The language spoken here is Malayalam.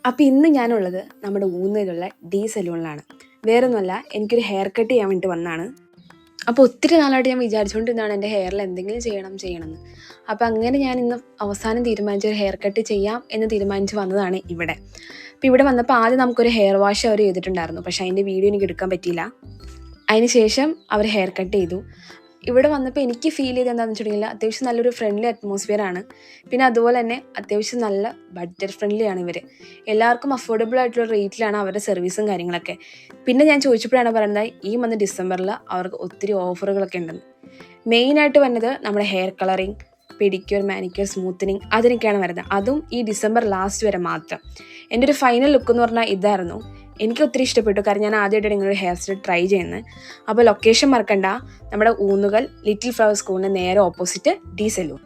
അപ്പോൾ ഇന്ന് ഞാനുള്ളത് നമ്മുടെ ഊന്നയിലുള്ള ഡി സലൂണിലാണ്. വേറൊന്നുമല്ല, എനിക്കൊരു ഹെയർ കട്ട് ചെയ്യാൻ വേണ്ടി വന്നതാണ്. അപ്പോൾ ഒത്തിരി നാളായിട്ട് ഞാൻ വിചാരിച്ചുകൊണ്ടിരുന്നതാണ് എൻ്റെ ഹെയറിൽ എന്തെങ്കിലും ചെയ്യണമെന്ന്. അപ്പോൾ അങ്ങനെ ഞാൻ ഇന്ന് അവസാനം തീരുമാനിച്ച ഒരു ഹെയർ കട്ട് ചെയ്യാം എന്ന് തീരുമാനിച്ച് വന്നതാണ് ഇവിടെ. അപ്പോൾ ഇവിടെ വന്നപ്പോൾ ആദ്യം നമുക്കൊരു ഹെയർ വാഷ് അവർ ചെയ്തിട്ടുണ്ടായിരുന്നു. പക്ഷേ അതിൻ്റെ വീഡിയോ എനിക്ക് എടുക്കാൻ പറ്റിയില്ല. അതിന് ശേഷം അവർ ഹെയർ കട്ട് ചെയ്തു. ഇവിടെ വന്നപ്പോൾ എനിക്ക് ഫീൽ ചെയ്ത് എന്താണെന്ന് വെച്ചിട്ടുണ്ടെങ്കിൽ അത്യാവശ്യം നല്ലൊരു ഫ്രണ്ട്ലി അറ്റ്മോസ്ഫിയറാണ്. പിന്നെ അതുപോലെ തന്നെ അത്യാവശ്യം നല്ല ബഡ്ജറ്റ് ഫ്രണ്ട്ലി ആണ് ഇവർ. എല്ലാവർക്കും അഫോർഡബിൾ ആയിട്ടുള്ള റേറ്റിലാണ് അവരുടെ സർവീസും കാര്യങ്ങളൊക്കെ. പിന്നെ ഞാൻ ചോദിച്ചപ്പോഴാണ് പറയുന്നത് ഈ വന്ന ഡിസംബറിൽ അവർക്ക് ഒത്തിരി ഓഫറുകളൊക്കെ ഉണ്ടെന്ന്. മെയിനായിട്ട് വന്നത് നമ്മുടെ hair colouring, pedicure, manicure, smoothening അതിനൊക്കെയാണ് വരുന്നത്. അതും ഈ ഡിസംബർ ലാസ്റ്റ് വരെ മാത്രം. എൻ്റെ ഒരു ഫൈനൽ ലുക്ക് എന്ന് പറഞ്ഞാൽ ഇതായിരുന്നു. എനിക്ക് ഒത്തിരി ഇഷ്ടപ്പെട്ടു, കാരണം ഞാൻ ആദ്യമായിട്ടാണ് ഇങ്ങനെ ഒരു ഹെയർ സ്റ്റൈൽ ട്രൈ ചെയ്യുന്നത്. അപ്പോൾ ലൊക്കേഷൻ മറക്കണ്ട, നമ്മുടെ ഊന്നുകൽ ലിറ്റിൽ ഫ്ലവർ സ്കൂളിന് നേരെ ഓപ്പോസിറ്റ് ഡി സലൂൺ.